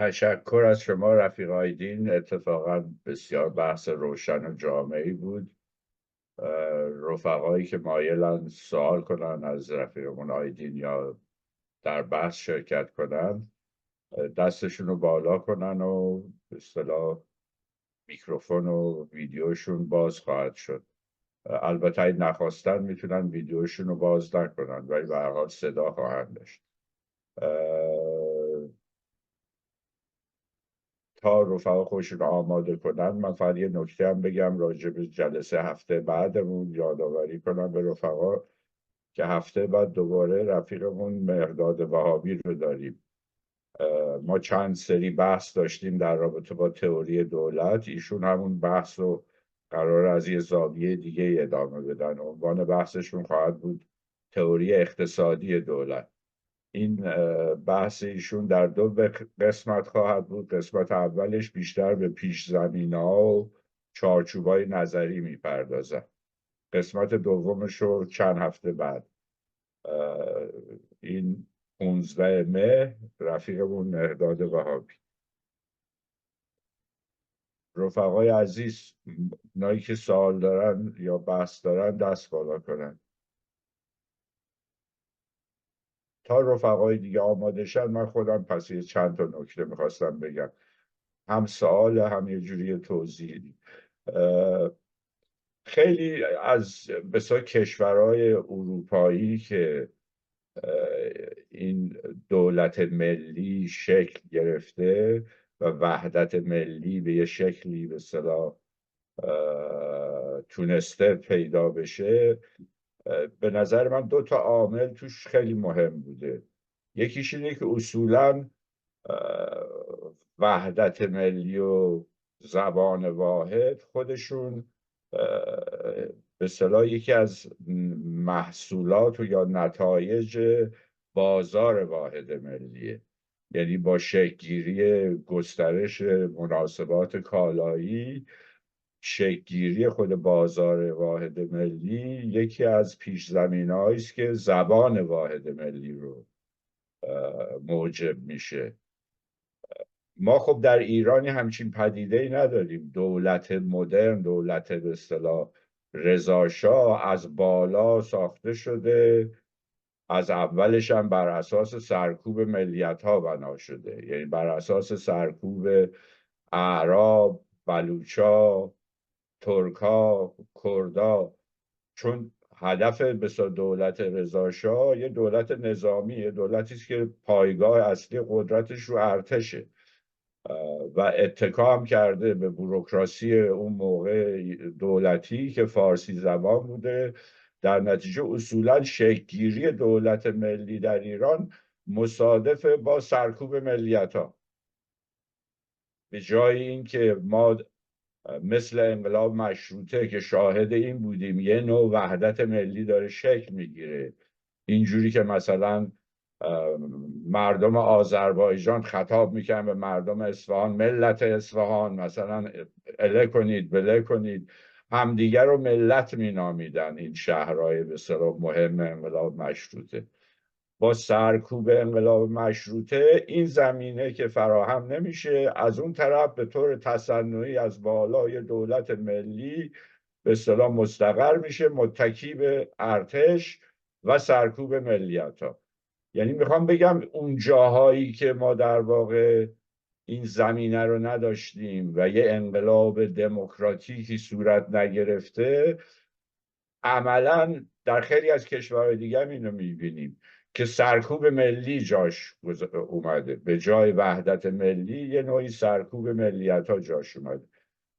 تشکر از شما رفیق آیدین. اتفاقا بسیار بحث روشن و جامعی بود. رفقایی که مایلن سوال کنن از رفیقمون آیدین یا در بحث شرکت کنن دستشون رو بالا کنن و به اصطلاح میکروفون و ویدیوشون باز خواهد شد. البته اگه نخواستن میتونن ویدیوشون رو باز نکنن ولی به هر حال صدا خواهند داشت. تا رفقا خودشون رو آماده کنن، من فقط یه نکته هم بگم راجع به جلسه هفته بعدمون، یادآوری کنم به رفقا که هفته بعد دوباره رفیقمون مهرداد وهابی رو داریم. ما چند سری بحث داشتیم در رابطه با تئوری دولت، ایشون همون بحث رو قرار از یه زاویه دیگه ادامه بدن. عنوان بحثشون خواهد بود تئوری اقتصادی دولت. این بحث ایشون در دو قسمت خواهد بود. قسمت اولش بیشتر به پیش زمینه‌ها و چارچوبای نظری میپردازد. قسمت دومش رو چند هفته بعد. این 15 مهر رفیقمون مهرداد وهابی. رفقای عزیز، اونایی که سوال دارن یا بحث دارن دست بالا کنن تا رفقای دیگه آماده شن. من خودم پس یه چند تا نکته میخواستم بگم، هم سوال هم یه جوری توضیح. خیلی از بسیار کشورهای اروپایی که این دولت ملی شکل گرفته و وحدت ملی به یه شکلی به اصطلاح تونسته پیدا بشه، به نظر من دو تا عامل توش خیلی مهم بوده. یکیش اینه که اصولاً وحدت ملی و زبان واحد خودشون به اصطلاح یکی از محصولات و یا نتایج بازار واحد ملیه. یعنی با شکل‌گیری گسترش مناسبات کالایی، شکل‌گیری خود بازار واحد ملی یکی از پیش زمینه‌هایی است که زبان واحد ملی رو موجب میشه. ما خب در ایرانی همچین پدیده‌ای نداریم. دولت مدرن، دولت به اصطلاح رضاشاه از بالا ساخته شده، از اولش هم بر اساس سرکوب ملیت‌ها بنا شده، یعنی بر اساس سرکوب اعراب، بلوچا، ترکا، کردا. چون هدف بسیار دولت رضاشاه یه دولت نظامی، دولتی است که پایگاه اصلی قدرتش رو ارتشه و اتکا هم کرده به بوروکراسی اون موقع دولتی که فارسی زبان بوده. در نتیجه اصولا شکل‌گیری دولت ملی در ایران مصادف با سرکوب ملیت ها. به جای اینکه ما مثل انقلاب مشروطه که شاهد این بودیم یه نوع وحدت ملی داره شکل میگیره، اینجوری که مثلا مردم آذربایجان خطاب میکنن به مردم اصفهان، ملت اصفهان مثلا اله کنید بله کنید، همدیگر رو ملت مینامیدن این شهرهای به اصطلاح مهم انقلاب مشروطه. با سرکوب انقلاب مشروطه این زمینه که فراهم نمیشه، از اون طرف به طور تصنعی از بالای دولت ملی به اصطلاح مستقر میشه، متکی به ارتش و سرکوب ملیت ها. یعنی میخوام بگم اون جاهایی که ما در واقع این زمینه رو نداشتیم و یه انقلاب دموکراتیکی صورت نگرفته، عملا در خیلی از کشورهای دیگه هم اینو میبینیم که سرکوب ملی جاش اومده. به جای وحدت ملی یه نوعی سرکوب ملیت ها جاش اومده.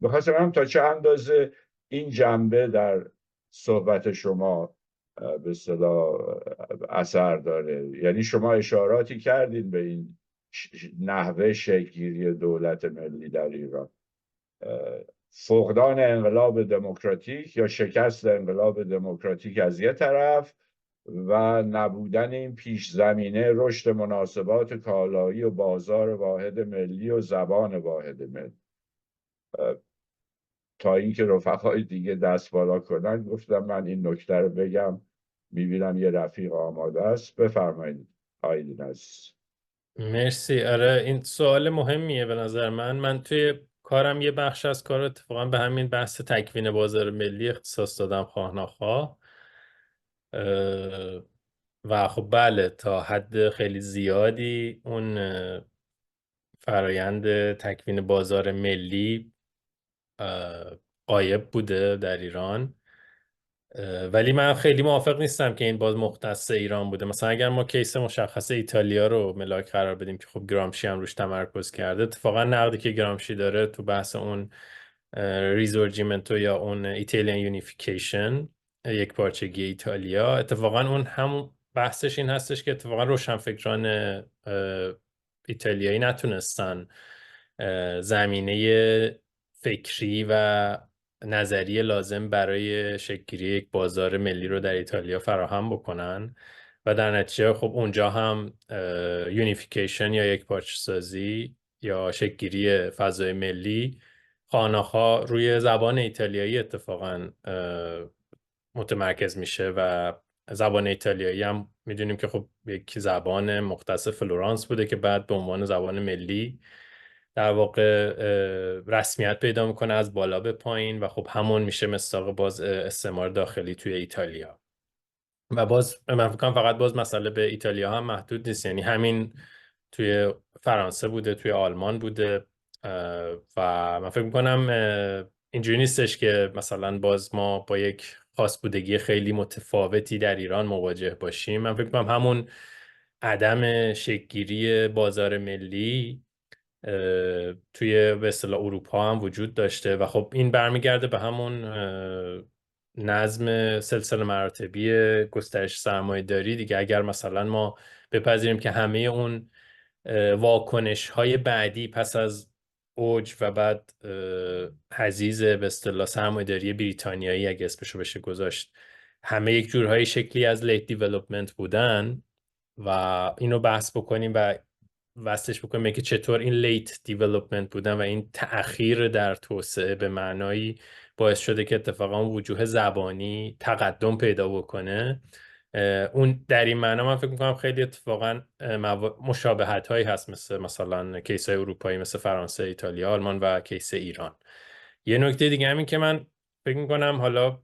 بخواستم هم تا چه اندازه این جنبه در صحبت شما به اصطلاح اثر داره. یعنی شما اشاراتی کردین به این نحوه شکل‌گیری دولت ملی در ایران. فقدان انقلاب دموکراتیک یا شکست انقلاب دموکراتیک از یه طرف و نبودن این پیش زمینه رشد مناسبات کالایی و بازار واحد ملی و زبان واحد ملی. تا اینکه رفقای دیگه دست بالا کنن گفتم من این نکته رو بگم. میبینم یه رفیق آماده است. بفرمایید آیدین عزیز. مرسی. آره این سوال مهمیه به نظر من توی کارم یه بخش از کار اتفاقا به همین بحث تکوین بازار ملی اختصاص دادم خواه نخواه. اه، و خب بله تا حد خیلی زیادی اون فرایند تکوین بازار ملی غایب بوده در ایران. ولی من خیلی موافق نیستم که این باز مختص ایران بوده. مثلا اگر ما کیس مشخص ایتالیا رو ملاک قرار بدیم که خب گرامشی هم روش تمرکز کرده، اتفاقا نقدی که گرامشی داره تو بحث اون ریزورجیمنتو یا اون ایتالیان یونیفیکیشن، یک پارچگی ایتالیا، اتفاقا اون هم بحثش این هستش که اتفاقا روشنفکران ایتالیایی نتونستن زمینه فکری و نظریه لازم برای شکل‌گیری یک بازار ملی رو در ایتالیا فراهم بکنن و در نتیجه خب اونجا هم یونیفیکیشن یا یک پارچه سازی یا شکل‌گیری فضای ملی خانه‌ها روی زبان ایتالیایی اتفاقا متمرکز میشه و زبان ایتالیایی هم میدونیم که خب یک زبان مختص فلورانس بوده که بعد به عنوان زبان ملی در واقع رسمیت پیدا میکنه از بالا به پایین و خب همون میشه مصداق باز استعمار داخلی توی ایتالیا. و باز من فکر کنم فقط باز مسئله به ایتالیا هم محدود نیست، یعنی همین توی فرانسه بوده، توی آلمان بوده. و من فکر میکنم اینجوری نیستش که مثلا باز ما با یک خاص بودگی خیلی متفاوتی در ایران مواجه باشیم. من فکر میکنم همون عدم شکل‌گیری بازار ملی توی به اصطلاح اروپا هم وجود داشته و خب این برمیگرده به همون نظم سلسله مراتبی گسترش سرمایه داری دیگه. اگر مثلا ما بپذیریم که همه اون واکنش های بعدی پس از اوج و بعد حضیض به اصطلاح سرمایه‌داری بریتانیایی اگه اسمشو بشه گذاشت، همه یک جورهای شکلی از لیت دیولپمنت بودن و اینو بحث بکنیم و وصلش بکنیم که چطور این لیت دیولپمنت بودن و این تأخیر در توسعه به معنایی باعث شده که اتفاقا وجوه زبانی تقدم پیدا بکنه. اون در این معنا من فکر میکنم خیلی اتفاقا مشابهت هایی هست مثلا کیس های اروپایی مثل فرانسه، ایتالیا، آلمان و کیس ایران. یه نکته دیگه همین که من فکر میکنم حالا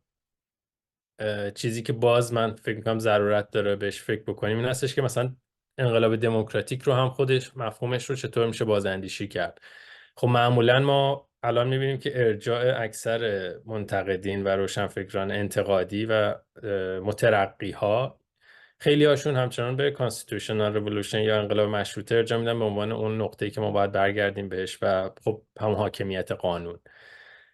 چیزی که باز من فکر میکنم ضرورت داره بهش فکر بکنیم این هستش که مثلا انقلاب دموکراتیک رو هم خودش مفهومش رو چطور میشه بازاندیشی کرد. خب معمولا ما الان میبینیم که ارجاع اکثر منتقدین و روشنفکران انتقادی و مترقی ها، خیلی هاشون همچنان به کانستیتوشنال رولوشن یا انقلاب مشروطه ارجاع میدن به عنوان اون نقطه‌ای که ما باید برگردیم بهش و خب هم حاکمیت قانون.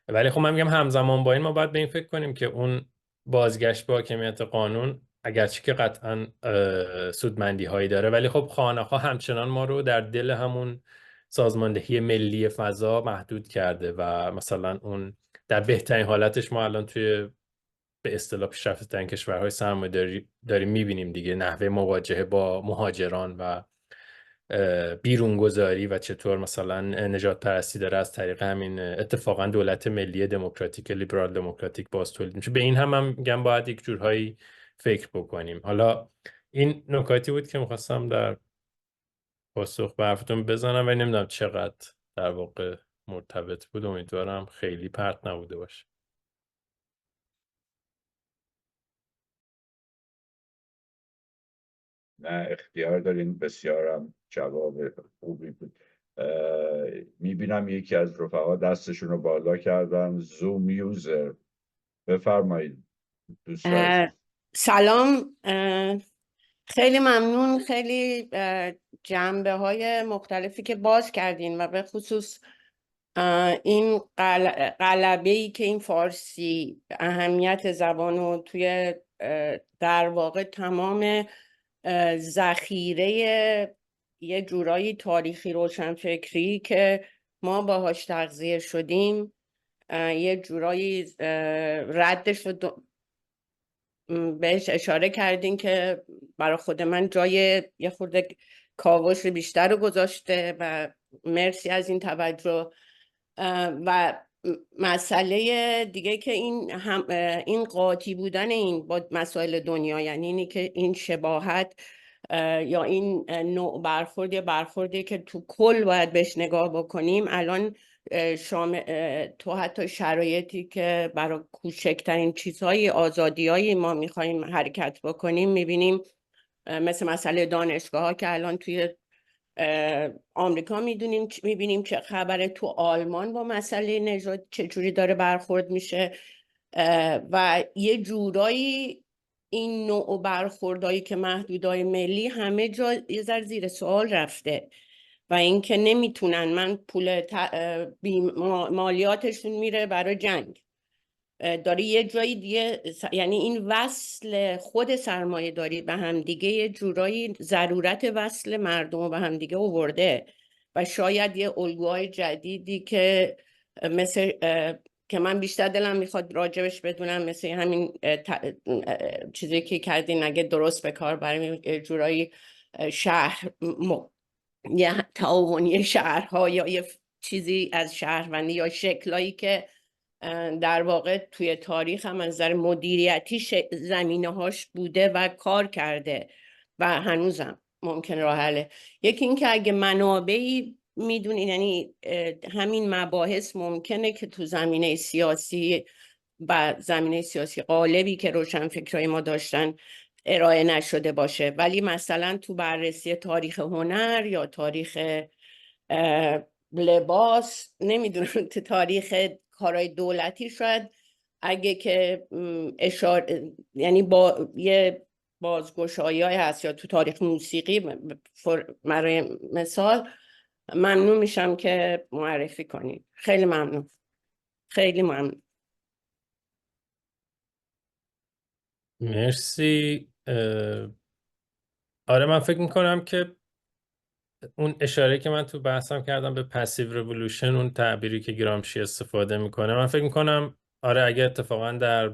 ولی خب من میگم همزمان با این ما باید به این فکر کنیم که اون بازگشت به حاکمیت قانون اگرچه که قطعا سودمندی هایی داره، ولی خب خانه‌ها همچنان ما رو در دل همون سازماندهی ملی فضا محدود کرده و مثلا اون در بهترین حالتش ما الان توی به اصطلاح پیشرفته‌ترین کشورهای سرمایه‌داری داریم میبینیم دیگه، نحوه مواجهه با مهاجران و بیرونگذاری و چطور مثلا نجات پرستی داره از طریق همین اتفاقا دولت ملی دموکراتیک لیبرال دموکراتیک باز تولید میشه. به این هم میگم باید یک جورهایی فکر بکنیم. حالا این نکاتی بود که میخواستم در پاسخ به حرفتون بزنم و نمیدونم چقدر در واقع مرتبط بود، امیدوارم خیلی پرت نبوده باشه. نه اختیار دارین، بسیارم جواب خوبی بود. میبینم یکی از رفقا دستشون رو بالا کردن. زوم یوزر، بفرمایید دوست عزیز. سلام، خیلی ممنون. خیلی جنبه های مختلفی که باز کردین و به خصوص این غلبه‌ای که این فارسی اهمیت زبان رو توی در واقع تمام ذخیره یه جورایی تاریخی روشنفکری که ما باهاش تغذیه شدیم یه جورایی ردش رو بهش اشاره کردین که برای خود من جای یه خورده کاوش بیشتر رو گذاشته و مرسی از این توجه. و مسئله دیگه که این قاطی بودن این با مسائل دنیا، یعنی اینی که این شباهت یا این نوع برخورد یا برخوردی که تو کل باید بهش نگاه بکنیم. الان تو حتی شرایطی که برای کوچکترین چیزهای آزادیایی ما میخواییم حرکت بکنیم میبینیم، مثل مسئله دانشگاه ها که الان توی آمریکا میبینیم چه خبره، تو آلمان با مسئله نژاد چجوری داره برخورد میشه و یه جورایی این نوع برخوردایی که محدودای ملی همه جا یه ذره زیر سوال رفته و اینکه نمیتونن، من پول مالیاتشون میره برای جنگ، داره یه جایی دیگه، یعنی این وصل خود سرمایه داری به هم دیگه یه جورایی ضرورت وصل مردم رو به هم دیگه آورده و شاید یه الگوهای جدیدی که مثل که من بیشتر دلم میخواد راجبش بدونم، مثل همین چیزی که کردین اگه درست به کار بریم یه جورایی شهر یه تعاونی شهرها یا یه چیزی از شهروندی یا شکلایی که در واقع توی تاریخ هم از نظر مدیریتی زمینه هاش بوده و کار کرده و هنوزم ممکن راه حله. یکی این که اگه منابعی میدونین، یعنی همین مباحث ممکنه که تو زمینه سیاسی و زمینه سیاسی قالبی که روشنفکرای ما داشتن ارائه نشده باشه، ولی مثلا تو بررسی تاریخ هنر یا تاریخ لباس، نمیدونم تو تاریخ کارهای دولتی، شاید اگه که یعنی با یه بازگشایی هست، یا تو تاریخ موسیقی برای مثال، ممنون میشم که معرفی کنید. خیلی ممنون، خیلی ممنون. مرسی. آره من فکر میکنم که اون اشاره که من تو بحثم کردم به پسیو رولوشن، اون تعبیری که گرامشی استفاده میکنه، من فکر میکنم آره اگه اتفاقا در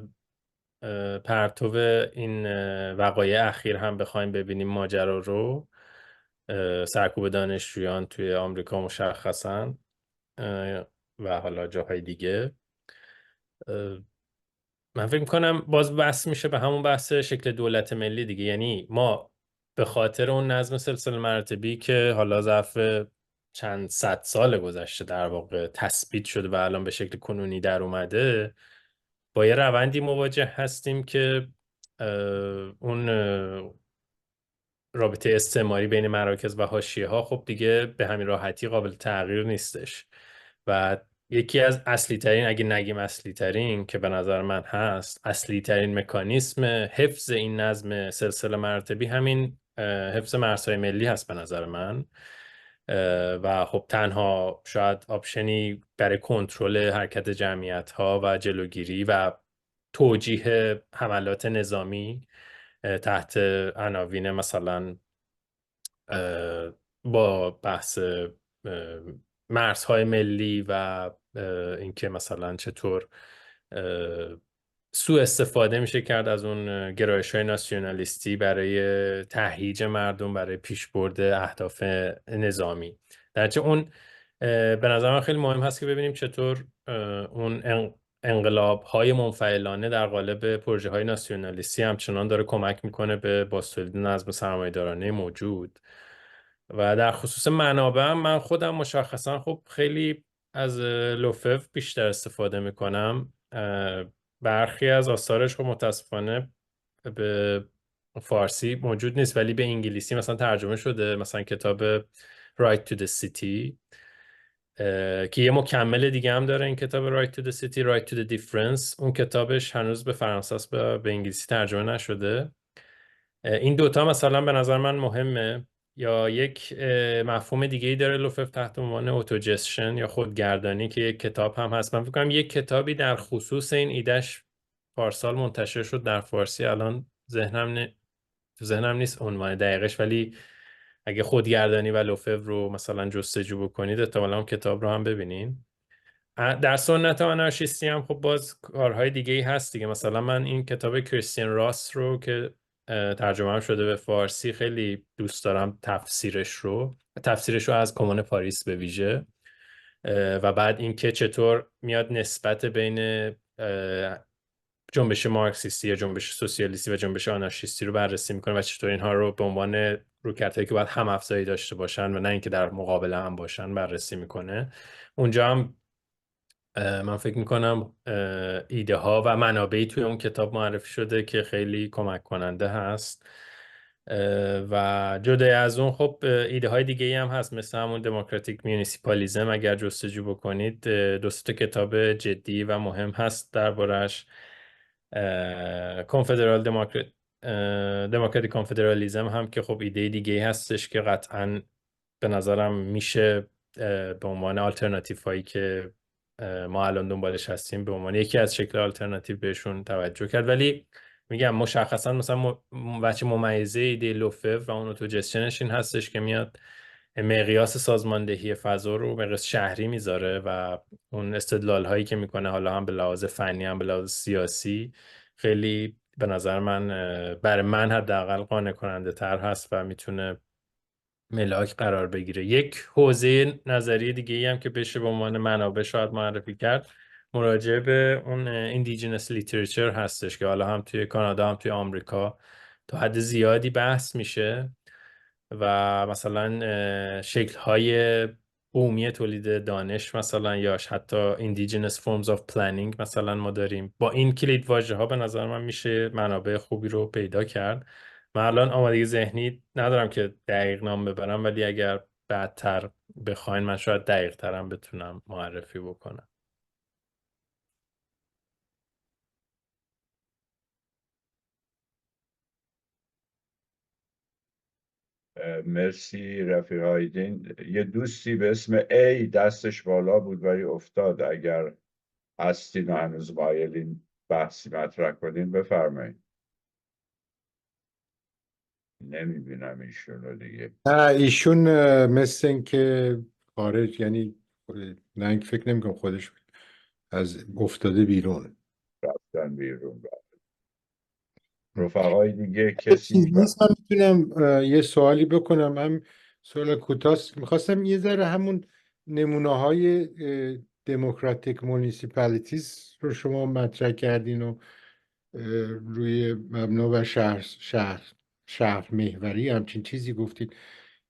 پرتو این وقایع اخیر هم بخوایم ببینیم ماجرا رو، سرکوب دانشجویان توی آمریکا مشخصا و حالا جاهای دیگه، من فکر میکنم باز بحث میشه به همون بحث شکل دولت ملی دیگه. یعنی ما به خاطر اون نظم سلسله مراتبی که حالا ظرف چند صد سال گذشته در واقع تثبیت شده و الان به شکل کنونی در اومده، با یه روندی مواجه هستیم که اون رابطه استعماری بین مراکز و حاشیه ها خب دیگه به همین راحتی قابل تغییر نیستش و یکی از اصلی ترین، اگه نگیم اصلی ترین که به نظر من هست، اصلی ترین مکانیسم حفظ این نظم سلسله مراتبی همین حفظ مرزهای ملی هست به نظر من. و خب تنها شاید آپشنی برای کنترل حرکت جمعیت ها و جلوگیری و توجیه حملات نظامی تحت عناوین مثلا با بحث مرزهای ملی و اینکه مثلا چطور سوء استفاده میشه کرد از اون گرایش‌های ناسیونالیستی برای تهییج مردم برای پیشبرد اهداف نظامی. درنچه اون به نظر من خیلی مهم هست که ببینیم چطور اون انقلاب‌های منفعلانه در قالب پروژه‌های ناسیونالیستی همچنان داره کمک میکنه به بازتولید نظم سرمایه‌دارانه موجود. و در خصوص منابع من خودم مشخصا خب خیلی از لوفف بیشتر استفاده میکنم. برخی از آثارش خب متاسفانه به فارسی موجود نیست ولی به انگلیسی مثلا ترجمه شده، مثلا کتاب Right to the City که یه مکمل دیگه هم داره این کتاب Right to the City Right to the Difference. اون کتابش هنوز به فرانسه است، به انگلیسی ترجمه نشده. این دوتا مثلا به نظر من مهمه. یا یک مفهوم دیگه ای داره لوفف تحت عنوان اوتوجسشن یا خودگردانی که یک کتاب هم هست. من فکر کنم یک کتابی در خصوص این ایدهش پارسال منتشر شد در فارسی، الان ذهنم نیست عنوان دقیقش، ولی اگه خودگردانی و لوفف رو مثلا جستجو بکنید احتمالاً اون کتاب رو هم ببینین. در سنت آنارشیستی هم خب باز کارهای دیگه ای هست دیگه. مثلا من این کتاب کریستین راس رو که ترجمه هم شده به فارسی خیلی دوست دارم، تفسیرش رو از کمان پاریس به ویژه، و بعد اینکه چطور میاد نسبت بین جنبش مارکسیستی یا جنبش سوسیالیستی و جنبش آنارشیستی رو بررسی میکنه و چطور اینها رو به عنوان رویکردهایی که باید هم افزایی داشته باشن و نه اینکه در مقابل هم باشن بررسی میکنه. اونجا هم من فکر میکنم ایده ها و منابعی توی اون کتاب معرفی شده که خیلی کمک کننده هست. و جدای از اون خب ایده های دیگه ای هم هست، مثل همون دموکراتیک میونیسیپالیزم. اگر جستجو بکنید دو تا کتاب جدی و مهم هست دربارش. کنفدرال دموکراتیک کنفدرالیزم هم که خب ایده دیگه ای هستش که قطعا به نظرم میشه به عنوان آلترناتیو هایی که ما الان دنبالش هستیم به عنوان یکی از شکل آلترناتیو بهشون توجه کرد. ولی میگم مشخصا مثلا بچه ممیزه ایده لوفف و اون اتوجستشنش این هستش که میاد مقیاس سازماندهی فضا رو مقیاس شهری میذاره و اون استدلال هایی که میکنه حالا هم به لحاظ فنی هم به لحاظ سیاسی خیلی به نظر من برای من حداقل قانع کننده تر هست و میتونه ملاک قرار بگیره. یک حوزه نظری دیگه ای هم که بشه به عنوان منابع شاید معرفی کرد مراجعه به اون indigenous literature هستش که حالا هم توی کانادا هم توی آمریکا تا حد زیادی بحث میشه و مثلا شکل‌های بومی تولید دانش مثلا یا حتی indigenous forms of planning مثلا ما داریم. با این کلید واژه ها به نظر من میشه منابع خوبی رو پیدا کرد. من الان آمادگی ذهنی ندارم که دقیق نام ببرم، ولی اگر بعدتر بخواین من شاید دقیق ترم بتونم معرفی بکنم. مرسی رفیق آیدین. یه دوستی به اسم ای دستش بالا بود ولی افتاد. اگر هستین و هنوز مایلین بحثی مطرح کنین بفرمایید. نمیبینم ایشون رو دیگه. ایشون مثل این که خارج، یعنی نه فکر نمی کنم خودش از افتاده بیرون، رفتن بیرون. رفقای دیگه کسی نیست. من میتونم یه سوالی بکنم، هم سوال کوتاست. میخواستم یه ذره همون نمونه های دموکراتیک مونیسیپالیتیز رو شما مطرح کردین و روی مبنا و شهر محوری همچین چیزی گفتید.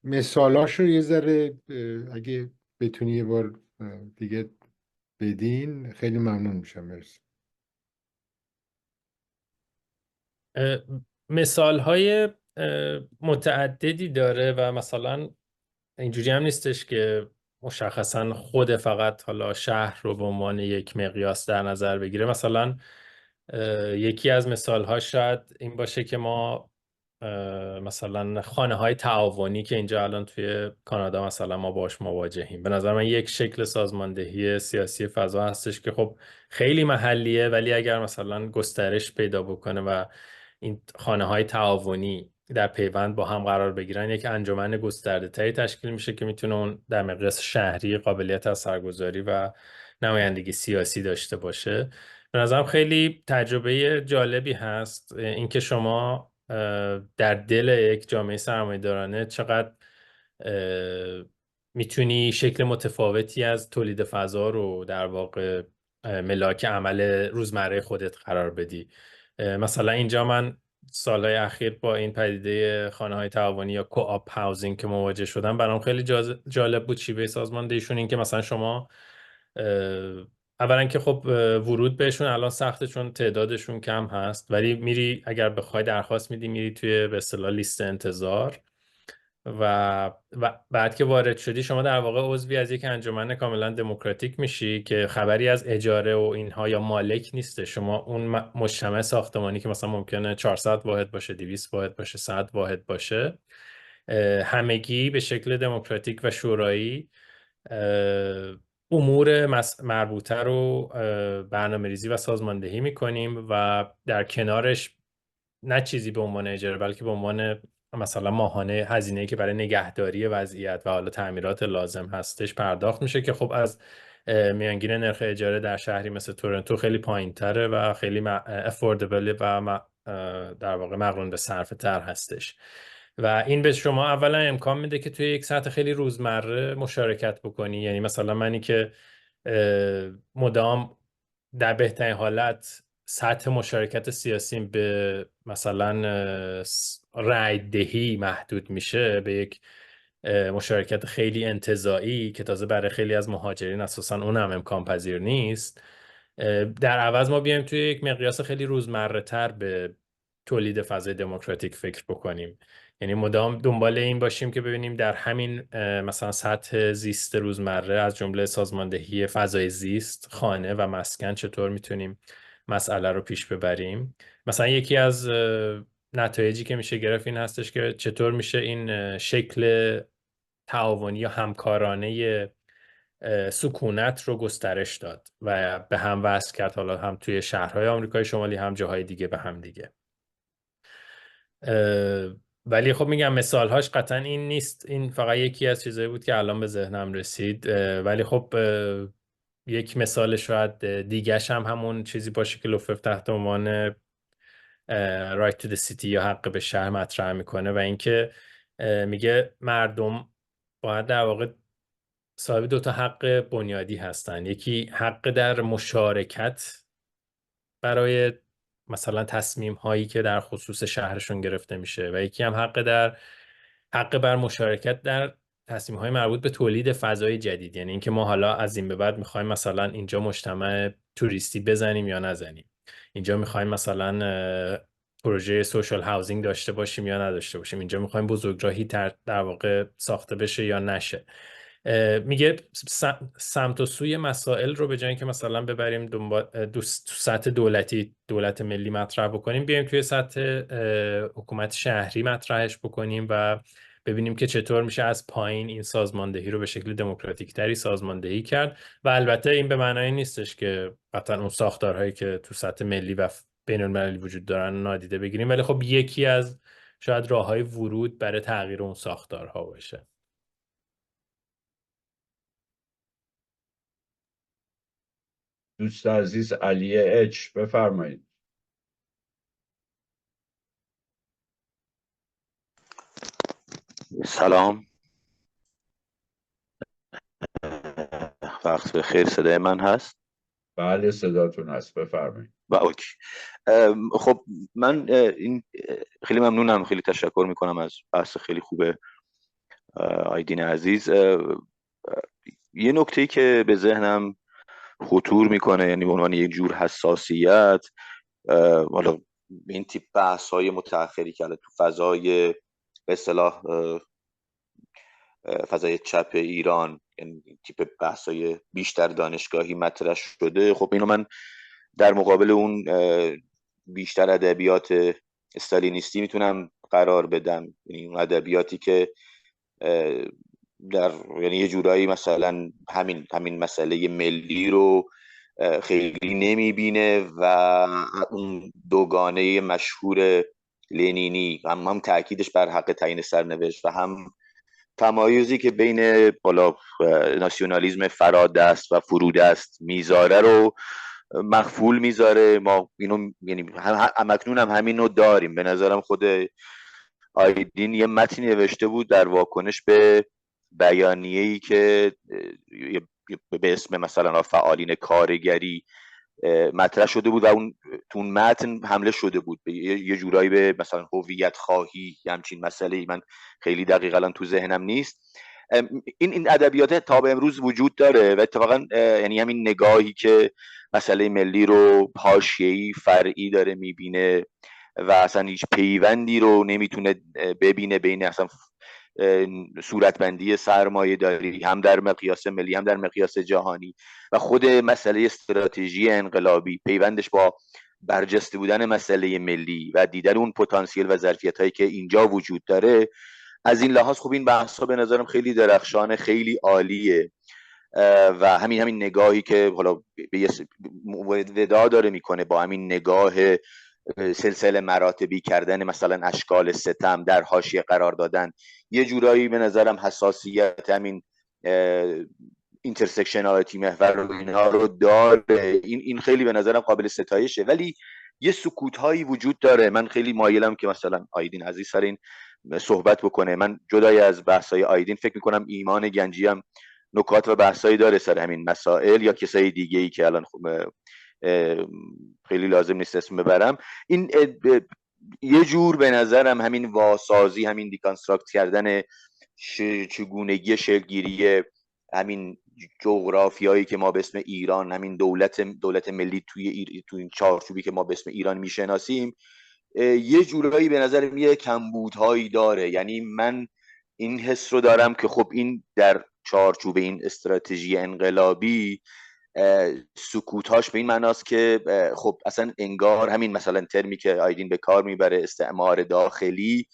مثالاش رو یه ذره اگه بتونی یه بار دیگه بدین خیلی ممنون میشم. مرسی. مثال های متعددی داره و مثلا اینجوری هم نیستش که مشخصا خود فقط حالا شهر رو به عنوان یک مقیاس در نظر بگیره. مثلا یکی از مثال ها شاید این باشه که ما مثلا خانه های تعاونی که اینجا الان توی کانادا مثلا ما باش مواجهیم، به نظر من یک شکل سازماندهی سیاسی فضا هستش که خب خیلی محلیه، ولی اگر مثلا گسترش پیدا بکنه و این خانه های تعاونی در پیوند با هم قرار بگیرن یک انجمن گسترده تری تشکیل میشه که میتونه اون در مقیاس شهری قابلیت اثرگذاری و نمایندگی سیاسی داشته باشه. به نظرم خیلی تجربه جالبی هست اینکه شما در دل یک جامعه سرمایه‌دارانه چقدر میتونی شکل متفاوتی از تولید فضا رو در واقع ملاک عمل روزمره خودت قرار بدی. مثلا اینجا من سالهای اخیر با این پدیده خانه‌های تعاونی یا کوآپ هاوزینگ که مواجه شدم، برام خیلی جالب بود شیوه سازماندهیشون. این که مثلا شما اولا که خب ورود بهشون الان سخته چون تعدادشون کم هست، ولی میری اگر بخوای درخواست میدی میری توی به اصطلاح لیست انتظار و بعد که وارد شدی شما در واقع عضوی از یک انجمن کاملا دموکراتیک میشی که خبری از اجاره و اینها یا مالک نیسته. شما اون مجتمع ساختمانی که مثلا ممکنه 400 واحد باشه، 200 واحد باشه، 100 واحد باشه، همگی به شکل دموکراتیک و شورایی امور مربوطه رو برنامه‌ریزی و سازماندهی میکنیم و در کنارش نه چیزی به عنوان اجاره بلکه به عنوان مثلا ماهانه هزینه‌ای که برای نگهداری وضعیت و حالا تعمیرات لازم هستش پرداخت میشه که خب از میانگین نرخ اجاره در شهری مثل تورنتو خیلی پایین‌تره و خیلی افوردبل و در واقع مقرون به صرفه تر هستش. و این به شما اولا امکان میده که توی یک سطح خیلی روزمره مشارکت بکنی. یعنی مثلا منی که مدام در بهترین حالت سطح مشارکت سیاسی به مثلا رأی دهی محدود میشه به یک مشارکت خیلی انتزاعی که تازه برای خیلی از مهاجرین اساسا اون هم امکان پذیر نیست، در عوض ما بیایم توی یک مقیاس خیلی روزمره تر به تولید فضای دموکراتیک فکر بکنیم. یعنی مدام دنبال این باشیم که ببینیم در همین مثلا سطح زیست روزمره از جمله سازماندهی فضای زیست، خانه و مسکن، چطور میتونیم مسئله رو پیش ببریم. مثلا یکی از نتایجی که میشه گرفت این هستش که چطور میشه این شکل تعاونی یا همکارانه سکونت رو گسترش داد و به هم وصل کرد، حالا هم توی شهرهای آمریکای شمالی هم جاهای دیگه به هم دیگه. ولی خب میگم مثالهاش قطعا این نیست، این فقط یکی از چیزایی بود که الان به ذهنم رسید. ولی خب یک مثال شاید دیگهش هم همون چیزی باشه که لوفف تحت عنوان right to the city یا حق به شهر مطرح میکنه و اینکه میگه مردم باید در واقع صاحب دو تا حق بنیادی هستن. یکی حق در مشارکت برای مثلا تصمیم هایی که در خصوص شهرشون گرفته میشه و یکی هم حق بر مشارکت در تصمیم های مربوط به تولید فضای جدید. یعنی اینکه ما حالا از این به بعد میخوایم مثلا اینجا مجتمع توریستی بزنیم یا نزنیم، اینجا میخوایم مثلا پروژه سوشال هاوزینگ داشته باشیم یا نداشته باشیم، اینجا میخوایم بزرگراهی در واقع ساخته بشه یا نشه. میگه سمت و سوی مسائل رو به جای اینکه مثلا ببریم تو سطح دولت ملی مطرح بکنیم، بیایم توی سطح حکومت شهری مطرحش بکنیم و ببینیم که چطور میشه از پایین این سازماندهی رو به شکل دموکراتیک تری سازماندهی کرد. و البته این به معنای نیستش که قطعا اون ساختارهایی که تو سطح ملی و بین المللی وجود دارن نادیده بگیریم، ولی خب یکی از شاید راههای ورود برای تغییر اون ساختارها باشه. دوست عزیز علی اچ بفرمایید. سلام، وقت بخیر. صدای من هست؟ بله صداتون هست، بفرمایید. اوکی. خب من خیلی ممنونم، خیلی تشکر میکنم از بحث خیلی خوبه آیدین عزیز. یه نکته‌ای که به ذهنم خطور میکنه، یعنی به عنوان یک جور حساسیت، حالا این تیپ بحث‌های متأخری که تو فضای به اصطلاح فضای چپ ایران، یعنی تیپ بحث‌های بیشتر دانشگاهی مطرح شده، خب اینو من در مقابل اون بیشتر ادبیات استالینیستی میتونم قرار بدم. یعنی اون ادبیاتی که یعنی یه جورایی مثلا همین مسئله ملی رو خیلی نمیبینه و اون دوگانه مشهور لنینی هم تأکیدش بر حق تعیین سرنوشت و هم تمایزی که بین بالا ناسیونالیسم فرادست و فرودست میذاره رو مخفول میذاره. ما اینو یعنی همکنون هم همین رو داریم. به نظرم خود آیدین یه متنی نوشته بود در واکنش به بیانیه‌ای که به اسم مثلا فعالین کارگری مطرح شده بود و اون تو اون متن حمله شده بود به یه جورایی به مثلا هویت خواهی، همچین مسئله. من خیلی دقیق الان تو ذهنم نیست. این ادبیات تا به امروز وجود داره و اتفاقا یعنی همین نگاهی که مسئله ملی رو حاشیه‌ای فرعی داره میبینه و اصلا هیچ پیوندی رو نمیتونه ببینه بین اصلا صورتبندی سرمایه داری هم در مقیاس ملی هم در مقیاس جهانی و خود مسئله استراتژی انقلابی، پیوندش با برجسته بودن مسئله ملی و دیدن اون پتانسیل و ظرفیت‌هایی که اینجا وجود داره. از این لحاظ خب این بحث‌ها به نظرم خیلی درخشان، خیلی عالیه و همین نگاهی که حالا به ودا داره میکنه با همین نگاه سلسله مراتبی کردن مثلا اشکال ستم در حاشیه قرار دادن، یه جورایی به نظرم حساسیت همین اینترسکشنالیتی محور رو اینا رو داره. این خیلی به نظرم قابل ستایشه، ولی یه سکوت هایی وجود داره. من خیلی مایلم که مثلا آیدین عزیز سر این صحبت بکنه. من جدای از بحث های آیدین فکر میکنم ایمان گنجی هم نکات و بحثایی داره سر همین مسائل، یا کسای دیگه ای که الان خیلی لازم نیست اسم ببرم. این یه جور به نظرم همین واسازی، همین دیکانستراکت کردن چگونگی شکلگیری همین جغرافیایی که ما به اسم ایران، همین دولت ملی تو این چارچوبی که ما به اسم ایران میشناسیم، یه جورایی به نظر یه کمبودهایی داره. یعنی من این حس رو دارم که خب این در چارچوب این استراتژی انقلابی سکوتاش به این معناست که خب اصلا انگار همین مثلا ترمی که آیدین به کار میبره، استعمار داخلی،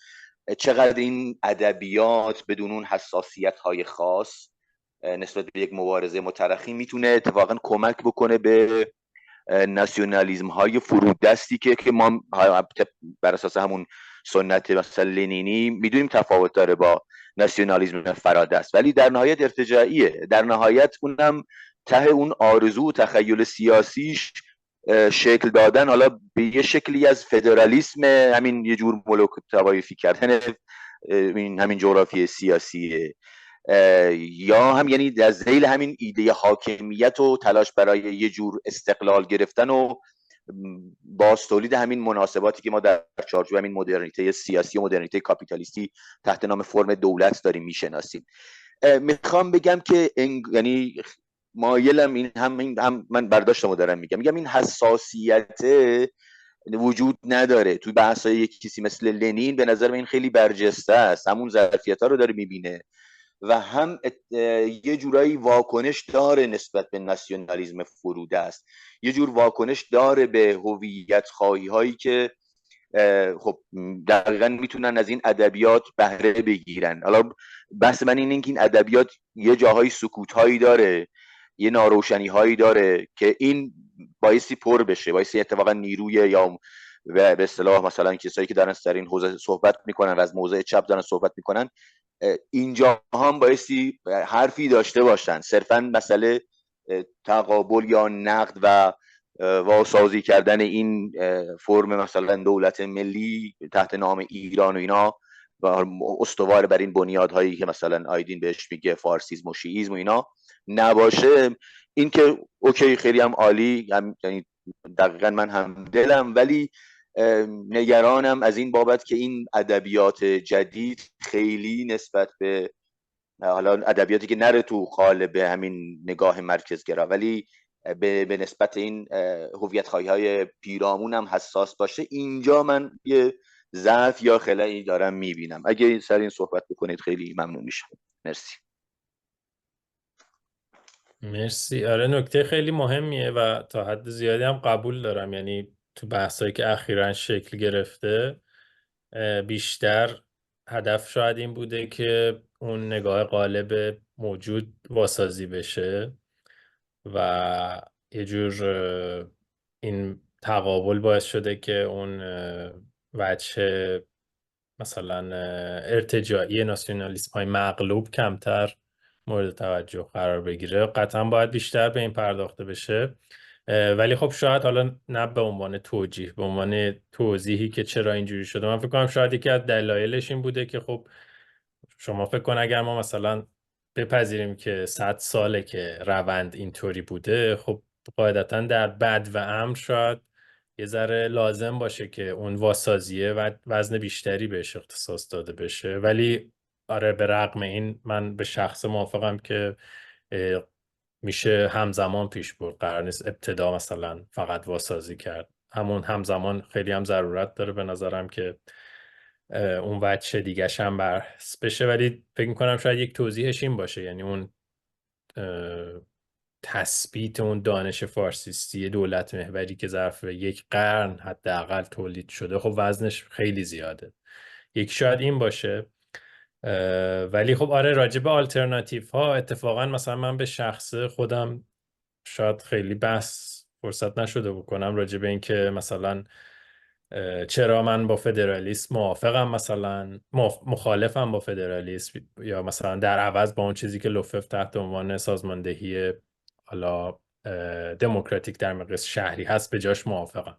چقدر این ادبیات بدون اون حساسیت های خاص نسبت به یک مبارزه مترقی میتونه اتفاقا کمک بکنه به ناسیونالیسم های فرودستی که ما بر اساس همون سنت مثلا لنینی میدونیم تفاوت داره با ناسیونالیسم فرادست، ولی در نهایت ارتجاعیه. در نهایت اونم ته اون آرزو و تخیل سیاسیش شکل دادن حالا به یه شکلی از فدرالیسم، همین یه جور ملوک توایفی کردن همین جغرافی سیاسیه، یا هم یعنی در ذیل همین ایده حاکمیت و تلاش برای یه جور استقلال گرفتن و باز تولید همین مناسباتی که ما در چارچوب همین مدرنیته سیاسی و مدرنیته کاپیتالیستی تحت نام فرم دولت داریم میشناسیم. میخوام بگم که یعنی مایلم این هم من برداشتمو دارم میگم این حساسیت وجود نداره توی بحثای یک کسی مثل لنین. به نظر من این خیلی برجسته است، همون ظرفیت‌ها رو داره میبینه و هم یه جورایی واکنش داره نسبت به ناسیونالیسم فروده است، یه جور واکنش داره به هویت خواهی هایی که خب دقیقا میتونن از این ادبیات بهره بگیرن. حالا بحث من اینه که این ادبیات یه جاهای سکوت هایی داره، یه ناروشنی هایی داره که این بایستی پر بشه، بایستی اتفاقا نیروی یا به اصطلاح مثلا کسایی که دارن سر این حوزه صحبت میکنن و از موضع چپ دارن صحبت میکنن اینجا هم بایستی حرفی داشته باشن. صرفا مسئله تقابل یا نقد و واسازی کردن این فرم مثلا دولت ملی تحت نام ایران و اینا و استوار بر این بنیادهایی که مثلا آیدین بهش میگه فارسیسم و شیعیسم و اینا نباشه، این که اوکی خیلی هم عالی، یعنی دقیقا من هم دلم، ولی نگرانم از این بابت که این ادبیات جدید خیلی نسبت به حالا ادبیاتی که نره تو قالب همین نگاه مرکزگرا ولی به نسبت این هویت خواهی های پیرامون هم حساس باشه، اینجا من یه ضعف یا خلایی دارم میبینم. اگه سر این صحبت بکنید خیلی ممنون میشم. مرسی. مرسی. آره نکته خیلی مهمیه و تا حد زیادی هم قبول دارم. یعنی تو بحثایی که اخیراً شکل گرفته بیشتر هدف شاید این بوده که اون نگاه غالب موجود واسازی بشه و یه جور این تقابل باعث شده که اون وجه مثلا ارتجاعی ناسیونالیسم های مغلوب کمتر مورد توجه قرار بگیره. قطعا باید بیشتر به این پرداخته بشه، ولی خب شاید حالا نه به عنوان توجیه، به عنوان توضیحی که چرا اینجوری شده. من فکر کنم شاید یکی از دلایلش این بوده که خب شما فکر کن اگر ما مثلا بپذیریم که 100 ساله که روند اینطوری بوده، خب قاعدتا در بد و امر شاید یه ذره لازم باشه که اون واسازیه و وزن بیشتری بهش اختصاص داده بشه. ولی آره به رغم این من به شخص موافقم که میشه همزمان پیش برد، قرار نیست ابتدا مثلا فقط واسازی کرد، همون همزمان خیلی هم ضرورت داره به نظرم که اون وجه دیگه‌ش هم بحث بشه. ولی فکر میکنم شاید یک توضیحش این باشه، یعنی اون تثبیت اون دانش فارسیستی دولت محوری که ظرف یک قرن حداقل تولید شده، خب وزنش خیلی زیاده. یک شاید این باشه. ولی خب آره راجع به آلترناتیو ها اتفاقا مثلا من به شخص خودم شاید خیلی بحث فرصت نشده بکنم راجع به این که مثلا چرا من با فدرالیسم موافقم، مثلا مخالفم با فدرالیسم، یا مثلا در عوض با اون چیزی که لوفف تحت عنوان سازماندهی حالا دموکراتیک در مقیاس شهری هست به جاش موافقم.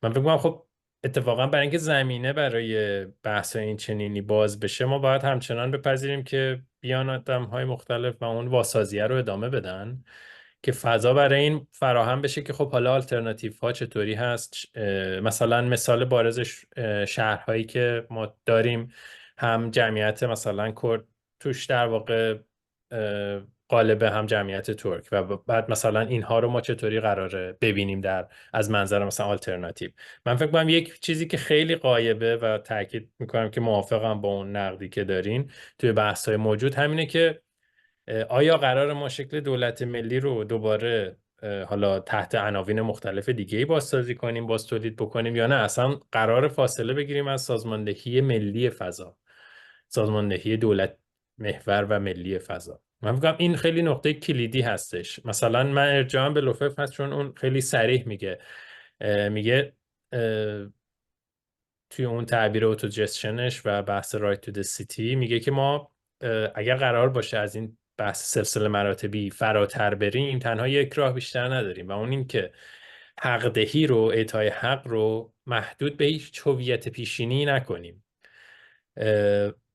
من فکر کنم خب اتفاقا برای اینکه زمینه برای بحث این چنینی باز بشه، ما باید همچنان بپذیریم که بیان آدم‌های مختلف و اون واسازیه رو ادامه بدن. که فضا برای این فراهم بشه که خب حالا آلترناتیو ها چطوری هست. مثلا مثال بارزش شهرهایی که ما داریم، هم جمعیت مثلا کرد توش در واقع غالب، هم جمعیت ترک، و بعد مثلا اینها رو ما چطوری قراره ببینیم در از منظر مثلا آلترناتیو. من فکر کنم یک چیزی که خیلی غایبه و تاکید میکنم که موافقم با اون نقدی که دارین توی بحث‌های موجود، همینه که آیا قرار ما شکل دولت ملی رو دوباره حالا تحت عناوین مختلف دیگه‌ای بازسازی کنیم، باز تولید بکنیم، یا نه اصلا قرار فاصله بگیریم از سازماندهی ملی فضا، سازماندهی دولت محور و ملی فضا. من فکر کنم این خیلی نقطه کلیدی هستش. مثلا من ارجاعم به لوفف هست چون اون خیلی صریح میگه توی اون تعبیر اوتوجستشنش و بحث رایت تو د سیتی، میگه که ما اگر قرار باشه از این بحث سلسله مراتبی فراتر بریم، تنها یک راه بیشتر نداریم و اون این که حق دهی رو، اعطای حق رو محدود به هیچ هویت پیشینی نکنیم.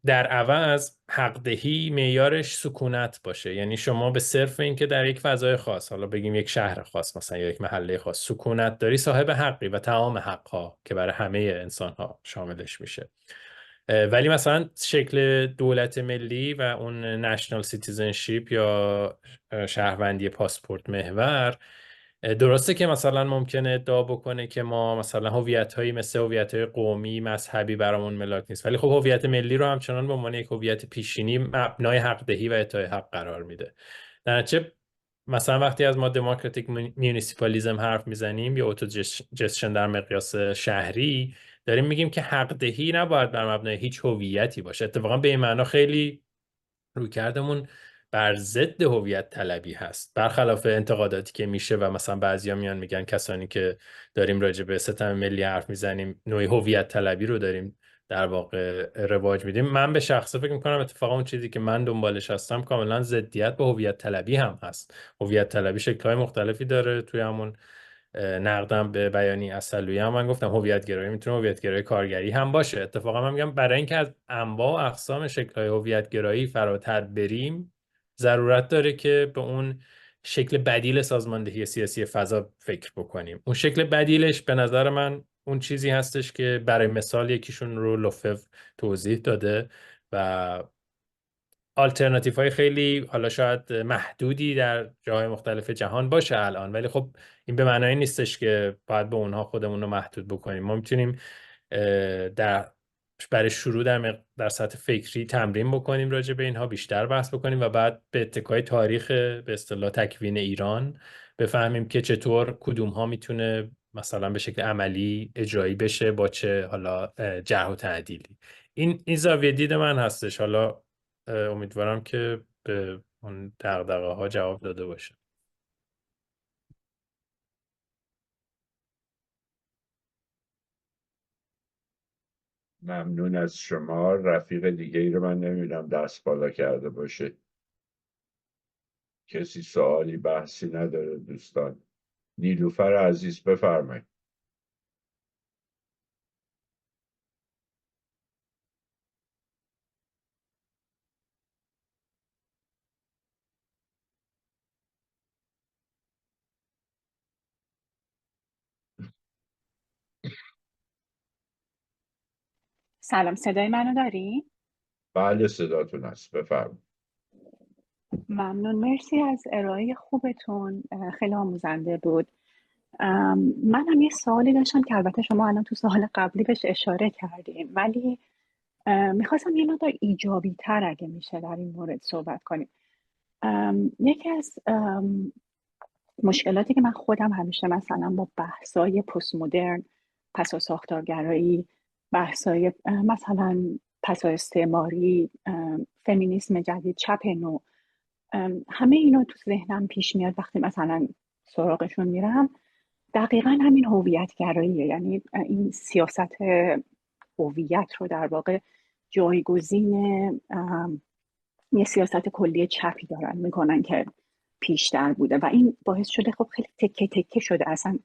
در عوض حق دهی معیارش سکونت باشه، یعنی شما به صرف این که در یک فضای خاص، حالا بگیم یک شهر خاص مثلا یا یک محله خاص سکونت داری، صاحب حقی و تمام حقها که برای همه انسانها شاملش میشه. ولی مثلا شکل دولت ملی و اون نشنال سیتیزنشیپ یا شهروندی پاسپورت محور، درسته که مثلا ممکنه ادعا بکنه که ما مثلا هویت‌هایی مثل هویت‌های قومی، مذهبی برامون ملاک نیست، ولی خب هویت ملی رو همچنان به عنوان یک هویت پیشینی مبنای حق دهی و اعطای حق قرار میده. در نتیجه مثلا وقتی از ما دموکراتیک میونیسیپالیسم حرف میزنیم یا اوتوجستشن در مقیاس شهری، داریم میگیم که حق دهی نباید بر مبنای هیچ هویتی باشه. اتفاقا به این معنا خیلی رویکردمون بر ضد هویت طلبی هست، برخلاف انتقاداتی که میشه و مثلا بعضیا میان میگن کسانی که داریم راجع به ستم ملی حرف میزنیم نوعی هویت طلبی رو داریم در واقع رواج میدیم. من به شخصه فکر میکنم اتفاقا اون چیزی که من دنبالش هستم کاملا ضدیت به هویت طلبی هم هست. هویت طلبی شکل‌های مختلفی داره. توی همون نقدم به بیانی اصلویی هم من گفتم هویت گرایی میتونه هویت گرایی کارگری هم باشه. اتفاقا من میگم برای اینکه از انواع و اقسام شکل‌های هویت گرایی فراتر بریم، ضرورت داره که به اون شکل بدیل سازماندهی سیاسی فضا فکر بکنیم. اون شکل بدیلش به نظر من اون چیزی هستش که برای مثال یکیشون رو لوفف توضیح داده و آلترناتیف های خیلی حالا شاید محدودی در جاهای مختلف جهان باشه الان، ولی خب این به معنای نیستش که باید به اونها خودمون رو محدود بکنیم. ما میتونیم برای شروع در سطح فکری تمرین بکنیم راجع به اینها، بیشتر بحث بکنیم و بعد به اتکای تاریخ به اصطلاح تکوین ایران بفهمیم که چطور کدوم ها میتونه مثلا به شکل عملی اجرایی بشه با چه حالا جرح و تعدیلی. این زاویه دید من هستش. حالا امیدوارم که به اون دغدغه‌ها جواب داده باشه. ممنون از شما. رفیق دیگه ای رو من نمیدونم دست بالا کرده باشه. کسی سوالی بحثی نداره دوستان؟ نیلوفر عزیز بفرمایید. سلام، صدای منو داری؟ بله صداتون هست، بفرمایید. ممنون، مرسی از ارائه خوبتون، خیلی آموزنده بود. منم یه سوالی داشتم که البته شما الان تو سوال قبلی بهش اشاره کردیم، ولی میخواستم یه مقدار ایجابی تر اگه میشه در این مورد صحبت کنیم. یکی از مشکلاتی که من خودم همیشه مثلا با بحثای پست مدرن، پسا ساختارگرایی، بحثای مثلا پسا استعماری، فمینیسم جدید، چپ نو، همه اینا تو ذهنم پیش میاد وقتی مثلا سراغشون میرم. دقیقا همین هویت گراییه، یعنی این سیاست هویت رو در واقع جایگزین یه سیاست کلی چپی دارن میکنن که پیشتر بوده و این باعث شده خب خیلی تکه تکه شده. اصلا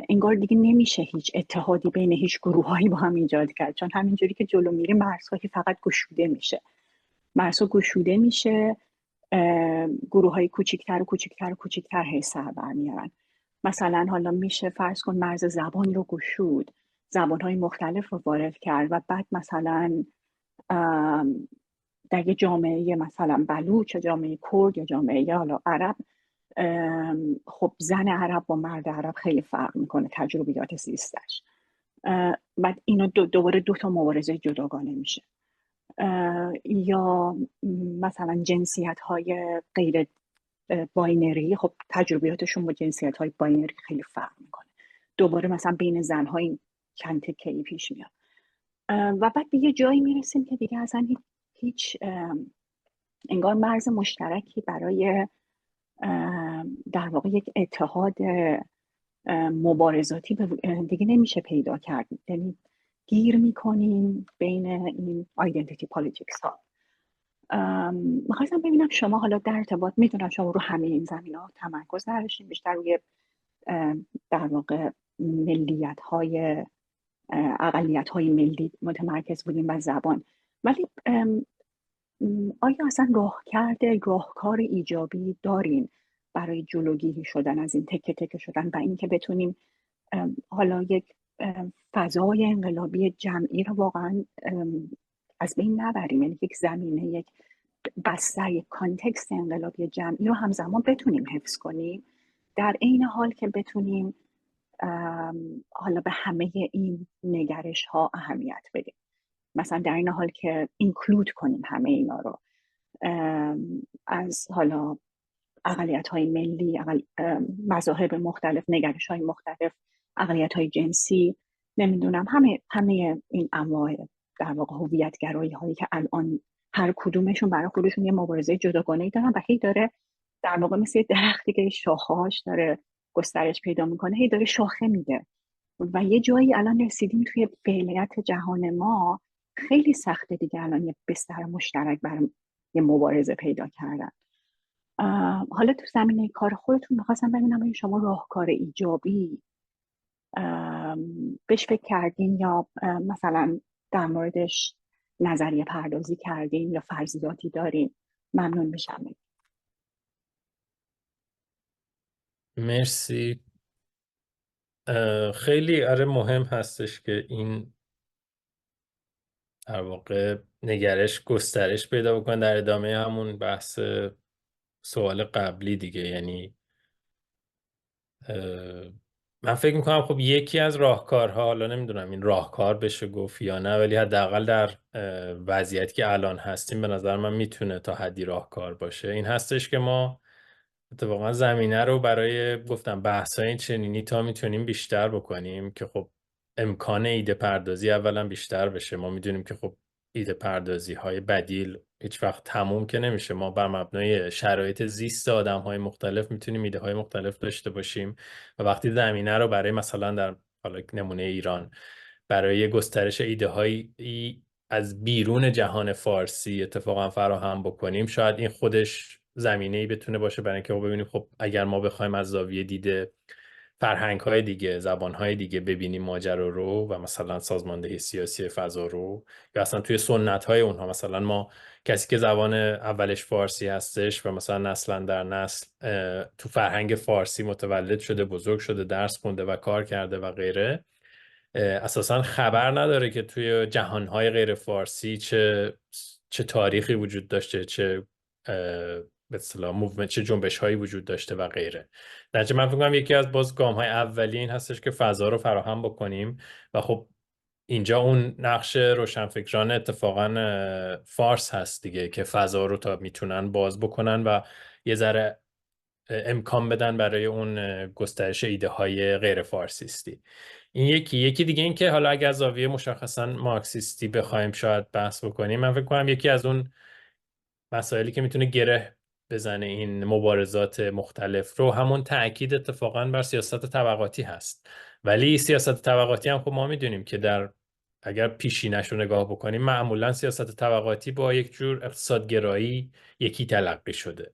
انگار دیگه نمیشه هیچ اتحادی بین هیچ گروهایی با هم ایجاد کرد، چون همینجوری که جلو میری مرزها فقط گشوده میشه. گروه های کوچیکتر و کوچیکتر و کوچیکتر هی سر برمیارن. مثلا حالا میشه فرض کن مرز زبان رو گشود، زبان های مختلف رو وارد کرد و بعد مثلا در یه جامعه مثلا بلوچ یا جامعه کرد یا جامعه حالا عرب، خب زن عرب با مرد عرب خیلی فرق میکنه تجربیات زیستش. بعد اینا دوباره دو تا مبارزه جداگانه میشه. یا مثلا جنسیت های غیر باینری، خب تجربیاتشون با جنسیت های باینری خیلی فرق میکنه، دوباره مثلا بین زن های چند تکه‌ای پیش میاد. و بعد به یه جایی میرسیم که دیگه اصلا هیچ انگار مرز مشترکی برای در واقع یک اتحاد مبارزاتی دیگه نمیشه پیدا کرد. یعنی گیر میکنیم بین این آیدنتیتی پالیتیکس ها. میخواستم ببینم شما حالا در ارتباط، میدونم شما رو همه این زمین ها تمرکز نداشتین، بیشتر روی در واقع ملیت های اقلیت های ملی متمرکز بودیم و زبان، ولی آیا اصلا راهکار ایجابی دارین برای جلوگیری شدن از این تکه تکه شدن و اینکه بتونیم حالا یک فضای انقلابی جمعی رو واقعا از بین نبریم، یعنی یک زمینه، یک بستر، یک کانتکست انقلابی جمعی رو همزمان بتونیم حفظ کنیم، در عین حال که بتونیم حالا به همه این نگرش ها اهمیت بدیم، مثلا در این حال که اینکلود کنیم همه اینا رو، از حالا اقلیت های ملی، مذاهب مختلف، نگرش های مختلف، اقلیت های جنسی، نمیدونم همه این انواع در واقع هویت گرایی هایی که الان هر کدومشون برای خودشون یه مبارزه جداگانه‌ای دارن و هی داره در واقع مثل درختی که شاخه‌هاش داره گسترش پیدا میکنه، هی داره شاخه میده و یه جایی الان رسیدیم توی فعلیت جهان ما خیلی سخته دیگه الان یه بستر مشترک برای یه مبارزه پیدا کردن. حالا تو زمینه کار خودتون میخواستم ببینم این شما راهکار ایجابی بهش فکر کردین یا مثلا در موردش نظریه پردازی کردین یا فرضیاتی دارین؟ ممنون میشم. مرسی. خیلی مهم هستش که این در واقع نگرش گسترش پیدا بکنه در ادامه همون بحث سوال قبلی دیگه. یعنی من فکر میکنم خب یکی از راهکارها، حالا نمیدونم این راهکار بشه گفت یا نه، ولی حداقل در وضعیتی که الان هستیم به نظر من میتونه تا حدی راهکار باشه، این هستش که ما اتفاقا زمینه رو برای گفتم بحث‌های چنینی تا میتونیم بیشتر بکنیم که خب امکان ایده پردازی اولا بیشتر بشه. ما میدونیم که خب ایده پردازی های بدیل هیچ وقت تموم که نمیشه. ما بر مبنای شرایط زیست آدم های مختلف میتونیم ایده های مختلف داشته باشیم و وقتی زمینه رو برای مثلا در حالا نمونه ایران برای گسترش ایده هایی از بیرون جهان فارسی اتفاقا فراهم بکنیم، شاید این خودش زمینه‌ای بتونه باشه برای اینکه ما ببینیم خب اگر ما بخوایم از زاویه دیده فرهنگ‌های دیگه، زبان‌های دیگه ببینیم ماجرا رو و مثلا سازماندهی سیاسی فضا رو، یا اصلا توی سنت‌های اونها، مثلا ما کسی که زبان اولش فارسی هستش و مثلا نسلا در نسل تو فرهنگ فارسی متولد شده، بزرگ شده، درس خونده و کار کرده و غیره، اساسا خبر نداره که توی جهان‌های غیر فارسی چه تاریخی وجود داشته، چه به اصطلاح موومنت، چه جنبش‌هایی وجود داشته و غیره. در نتیجه من فکر می‌کنم یکی از باز گام‌های اولیه این هستش که فضا رو فراهم بکنیم و خب اینجا اون نقش روشنفکران اتفاقا فارس هست دیگه که فضا رو تا میتونن باز بکنن و یه ذره امکان بدن برای اون گسترش ایده های غیر فارسیستی. این یکی دیگه این که حالا اگر زاویه مشخصا مارکسیستی بخوایم شاید بحث بکنیم، من فکر کنم یکی از اون مسائلی که میتونه گره بزنه این مبارزات مختلف رو همون تأکید اتفاقا بر سیاست طبقاتی هست. ولی سیاست طبقاتی هم خب ما میدونیم که اگر پیشینش رو نگاه بکنیم معمولا سیاست طبقاتی با یک جور اقتصادگرایی یکی تلقی شده.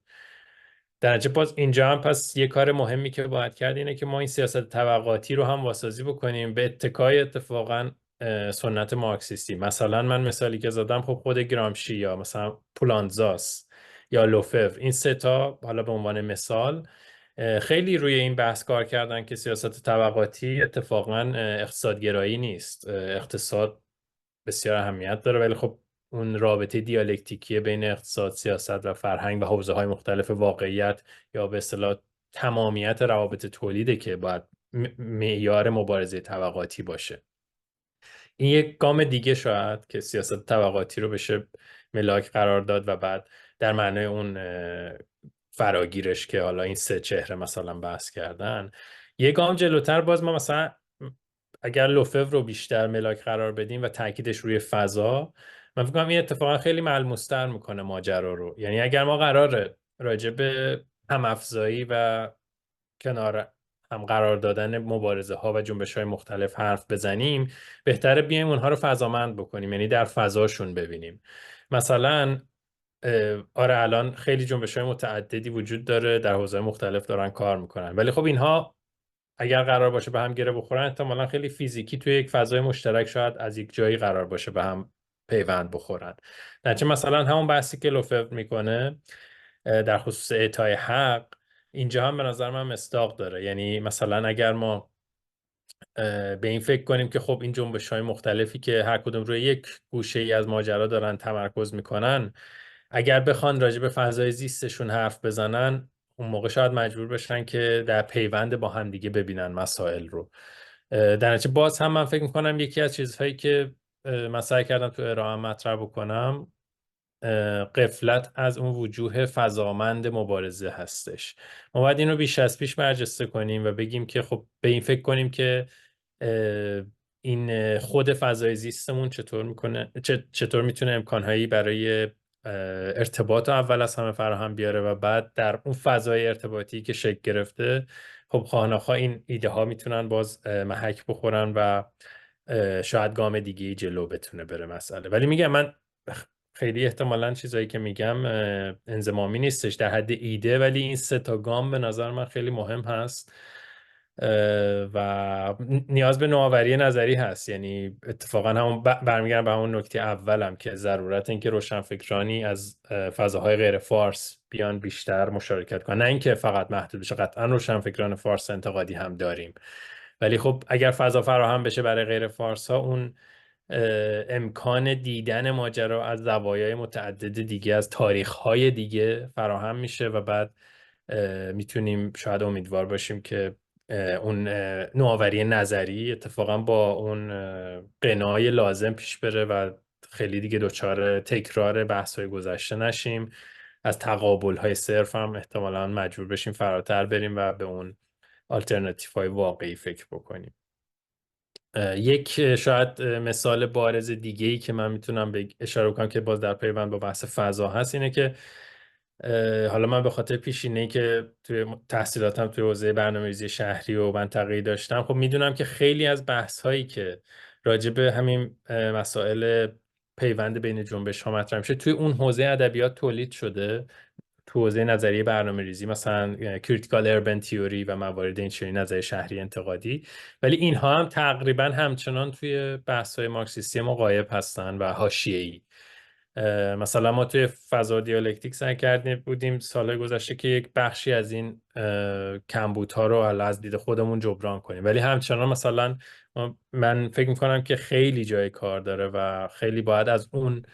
در نتیجه باز اینجا هم پس یه کار مهمی که باید کرد اینه که ما این سیاست طبقاتی رو هم واسازی بکنیم به اتکای اتفاقا سنت مارکسیستی. مثلا من مثالی که زدم خب خود گرامشی یا مثلا پولانزاس یا لوفر. این سه تا حالا به عنوان مثال خیلی روی این بحث کار کردن که سیاست طبقاتی اتفاقا اقتصادگرایی نیست. اقتصاد بسیار اهمیت داره، ولی خب اون رابطه دیالکتیکی بین اقتصاد، سیاست و فرهنگ و حوزه‌های مختلف واقعیت یا به اصطلاح تمامیت روابط تولیده که باید معیار مبارزه طبقاتی باشه. این یک گام دیگه شاید که سیاست طبقاتی رو بشه ملاک قرار داد و بعد در معنای اون فراگیرش که حالا این سه چهره مثلا بحث کردن، یک گام جلوتر باز ما مثلا اگر لوفر رو بیشتر ملاک قرار بدیم و تاکیدش روی فضا، من فکر کنم این اتفاقا خیلی ملموس‌تر میکنه ماجرا رو. یعنی اگر ما قراره راجع به هم‌افزایی و کنار هم قرار دادن مبارزه ها و جنبش های مختلف حرف بزنیم، بهتره بیایم اونها رو فضامند بکنیم، یعنی در فضاشون ببینیم. مثلا آره الان خیلی جنبش های متعددی وجود داره، در حوزه‌های مختلف دارن کار میکنن، ولی خب اینها اگر قرار باشه به هم گره بخورن، احتمالاً خیلی فیزیکی توی یک فضای مشترک شاید از یک جایی قرار باشه به هم پیوند بخورن. نتیجه مثلا همون بحثی که لوفر میکنه در خصوص اعطای حق، اینجا هم به نظر من مصداق داره. یعنی مثلا اگر ما به این فکر کنیم که خب این جنبش های مختلفی که هر کدوم روی یک گوشه ای از ماجرا دارن تمرکز میکنن، اگر بخوان راجع به فضای زیستشون حرف بزنن، اون موقع شاید مجبور بشن که در پیوند با هم دیگه ببینن مسائل رو. در نتیجه باز هم من فکر میکنم یکی از چیزهایی که من سعی کردم تو ارائه مطرح بکنم غفلت از اون وجوه فضامند مبارزه هستش. ما باید این رو بیش از پیش برجسته کنیم و بگیم که خب به این فکر کنیم که این خود فضای زیستمون چطور میتونه امکانهایی برای ارتباط اول از همه فراهم بیاره و بعد در اون فضای ارتباطی که شکل گرفته، خب خواهناخواه این ایده ها میتونن باز محک بخورن و شاید گام دیگه جلو بتونه بره مسئله. ولی میگم من خیلی احتمالاً چیزایی که میگم انضمامی نیستش، در حد ایده، ولی این سه تا گام به نظر من خیلی مهم هست و نیاز به نوآوری نظری هست. یعنی اتفاقا همون برمیگردم به همون نکته اولم که ضرورت این که روشنفکرانی از فضاهای غیر فارس بیان بیشتر مشارکت کنن، نه اینکه فقط محدود بشه. قطعا روشنفکران فارس انتقادی هم داریم، ولی خب اگر فضا فراهم بشه برای غیر فارس ها، اون امکان دیدن ماجرا از زوایای متعدد دیگه، از تاریخ‌های دیگه فراهم میشه و بعد میتونیم شاید امیدوار باشیم که اون نوآوری نظری اتفاقا با اون قناعی لازم پیش بره و خیلی دیگه دچار تکرار بحث‌های گذشته نشیم. از تقابل‌های صرف هم احتمالاً مجبور بشیم فراتر بریم و به اون آلترناتیوهای واقعی فکر بکنیم. یک شاید مثال بارز دیگه‌ای که من میتونم اشاره کنم که باز در پیوند با بحث فضا هست، اینه که حالا من به خاطر پیشینه‌ای که توی تحصیلاتم توی حوزه برنامه‌ریزی شهری و منطقه‌ای داشتم، خب میدونم که خیلی از بحث‌هایی که راجع به همین مسائل پیوند بین جنبش‌ها مطرح میشه توی اون حوزه ادبیات تولید شده، تو حوزه نظریه برنامه‌ریزی، مثلا کریتیکال اربن تیوری و موارد این چنین نظریه شهری انتقادی، ولی اینها هم تقریبا همچنان توی بحث‌های مارکسیستی ما غایب هستن و حاشیه‌ای. مثلا ما توی فضا دیالکتیک سعی کردیم بودیم سال گذشته که یک بخشی از این کمبودها رو از دید خودمون جبران کنیم، ولی همچنان مثلا من فکر میکنم که خیلی جای کار داره و خیلی باید از اون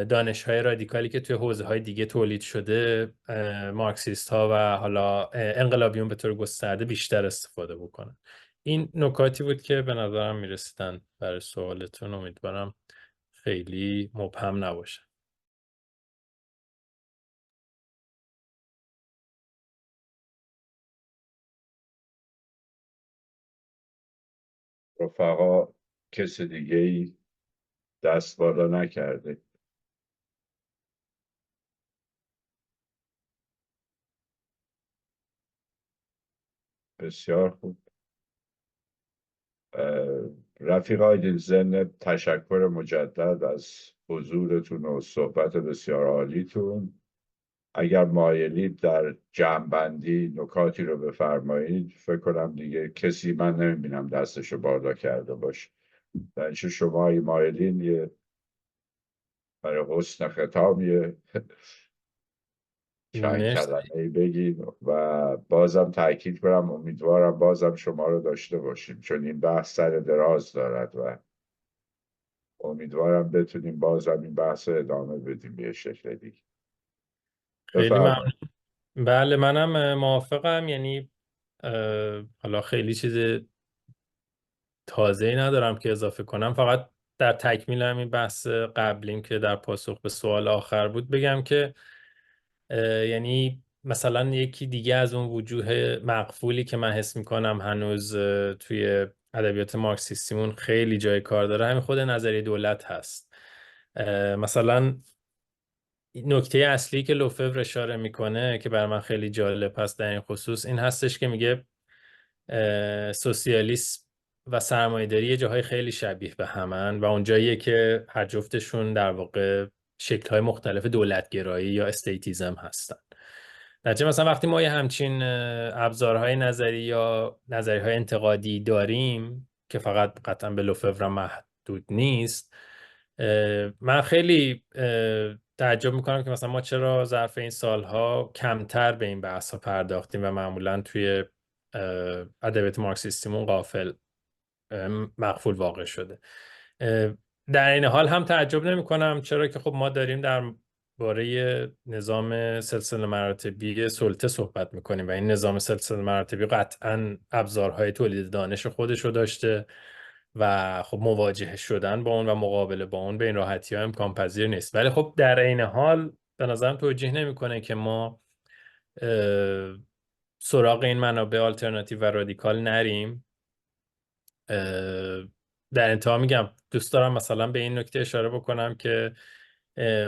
دانش‌های رادیکالی که توی حوزه‌های دیگه تولید شده، مارکسیست ها و حالا انقلابیون به طور گسترده بیشتر استفاده بکنن. این نکاتی بود که به نظرم میرسیدن برای سوالتون. امیدوارم خیلی مبهم نباشه. رفقا کس دیگه ای دست بالا نکرده؟ بسیار خوب. رفیقای ضمن تشکر مجدد از حضورتون و صحبت بسیار عالیتون، اگر مایلید در جمع‌بندی نکاتی رو بفرمایید، فکر کنم دیگه کسی من نمیبینم دستشو بالا کرده باشه. در اینچه شما ای مایلین یه برای حسن ختام یه چند مرسی. کلمه بگیم و بازم تاکید کنم امیدوارم بازم شما رو داشته باشیم، چون این بحث سر دراز دارد و امیدوارم بتونیم بازم این بحث رو ادامه بدیم به شکل دیگه. خیلی ممنون. بفرمایید. بله منم موافقم. یعنی حالا خیلی چیز تازه‌ای ندارم که اضافه کنم، فقط در تکمیل همین بحث قبلیم که در پاسخ به سوال آخر بود بگم که یعنی مثلا یکی دیگه از اون وجوه مقفولی که من حس میکنم هنوز توی ادبیات مارکسیستیمون خیلی جای کار داره همین خود نظریه دولت هست. مثلا نکته اصلی که لوفور اشاره میکنه که بر من خیلی جالب هست در این خصوص این هستش که میگه سوسیالیسم و سرمایه‌داری یه جاهای خیلی شبیه به همن و اون جاییه که هر جفتشون در واقع شکل‌های مختلف دولتگرایی یا استیتیزم هستن. درچه مثلا وقتی ما یه همچین ابزارهای نظری یا نظریهای انتقادی داریم که فقط قطعا به لوفور محدود نیست، من خیلی تعجب میکنم که مثلا ما چرا ظرف این سالها کمتر به این بحث ها پرداختیم و معمولا توی ادبیات مارکسیستیمون غافل مغفول واقع شده. در این حال هم تعجب نمی کنم چرا که خب ما داریم در باره نظام سلسله مراتبی سلطه صحبت میکنیم و این نظام سلسله مراتبی قطعا ابزارهای تولید دانش خودش رو داشته و خب مواجهه شدن با اون و مقابله با اون به این راحتی ها امکان پذیر نیست. ولی خب در این حال به نظرم توجیه نمیکنه که ما سراغ این منابع آلترناتیو و رادیکال نریم. در انتها میگم دوست دارم مثلا به این نکته اشاره بکنم که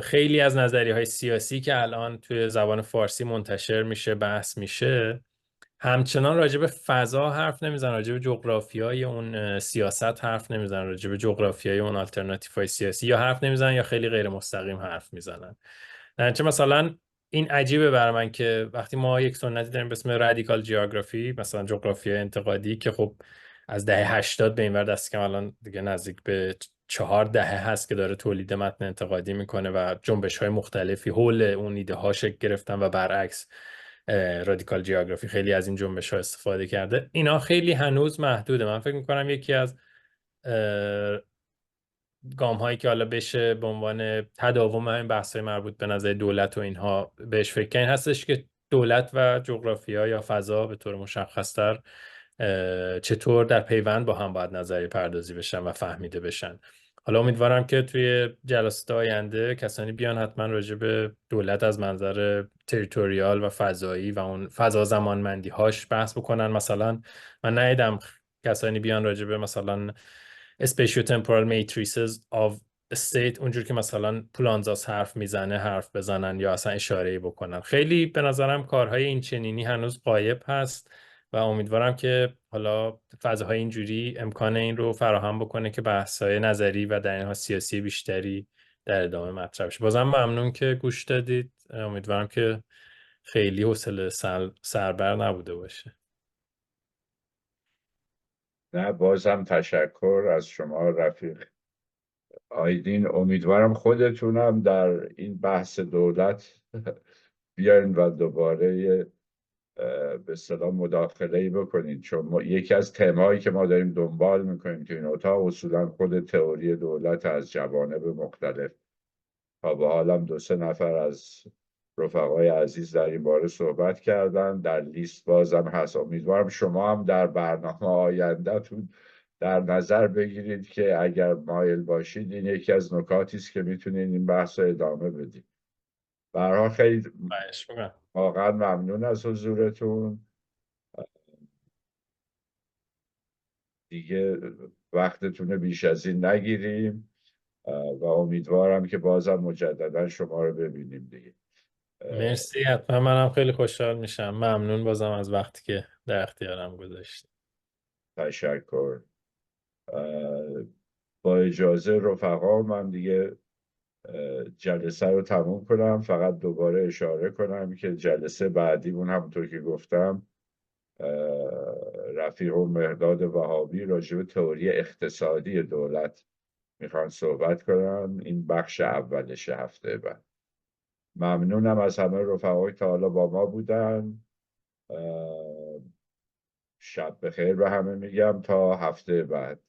خیلی از نظریه‌های سیاسی که الان توی زبان فارسی منتشر میشه بحث میشه همچنان راجع به فضا حرف نمیزن، راجع به جغرافیای اون سیاست حرف نمیزن، راجع به جغرافیای اون آلترناتیوهای سیاسی یا حرف نمیزنن یا خیلی غیر مستقیم حرف میزنن. درنچه مثلا این عجیبه بر من که وقتی ما یک سنتی داریم به اسم رادیکال جیوگرافی، مثلا جغرافیای انتقادی که خب از دهه 80 به این ور دست کم الان دیگه نزدیک به 4 دهه هست که داره تولید متن انتقادی میکنه و جنبش های مختلفی حول اون ایده ها شکل گرفتن و برعکس رادیکال جیوگرافی خیلی از این جنبش ها استفاده کرده. اینا خیلی هنوز محدوده. من فکر میکنم یکی از گام هایی که حالا بشه به عنوان تداوم همین بحث های مربوط به نظر دولت و اینها بهش فکر کنین هستش که دولت و جغرافیا یا فضا به طور مشخص‌تر چطور در پیوند با هم باید نظری پردازی بشن و فهمیده بشن. حالا امیدوارم که توی جلسات آینده کسانی بیان حتما راجع به دولت از منظر تریتوریال و فضایی و اون فضا زمانمندی هاش بحث بکنن. مثلا من ندیدم کسانی بیان راجع به مثلا spatio-temporal matrices of a state اونجور که مثلا پولانزاس حرف میزنه حرف بزنن یا اصلا اشاره‌ای بکنن. خیلی به نظرم کارهای این چنینی هنوز غایب هست و امیدوارم که حالا فضاهای اینجوری امکان این رو فراهم بکنه که بحث‌های نظری و در اینها سیاسی بیشتری در ادامه مطرح بشه. بازم ممنون که گوش دادید. امیدوارم که خیلی حوصله سربر نبوده باشه. نه بازم تشکر از شما رفیق آیدین. امیدوارم خودتونم در این بحث دولت بیاین و دوباره به اصطلاح مداخله‌ای بکنید، چون یکی از تمایی که ما داریم دنبال میکنیم تو این اتاق اصولا خود تئوری دولت از جوانب مختلف. تا به حالم 2-3 نفر از رفقای عزیز در این باره صحبت کردن، در لیست بازم هست. امیدوارم شما هم در برنامه آینده‌تون در نظر بگیرید که اگر مایل باشید این یکی از نکاتی است که میتونید این بحث رو ادامه بدید. به هر حال خیلی واقعا ممنون از حضورتون. دیگه وقتتون بیش از این نگیریم و امیدوارم که بازم مجددا شما رو ببینیم دیگه. مرسی، حتما منم خیلی خوشحال میشم. ممنون بازم از وقتی که در اختیارم گذاشتید. تشکر. با اجازه رفقا من دیگه جلسه رو تموم کنم. فقط دوباره اشاره کنم که جلسه بعدیمون همونطور که گفتم رفیق و مهداد وهابی راجع به تئوری اقتصادی دولت میخوان صحبت کنن. این بخش اولش هفته بعد. ممنونم از همه رفقایی که حالا با ما بودن. شب بخیر به همه میگم تا هفته بعد.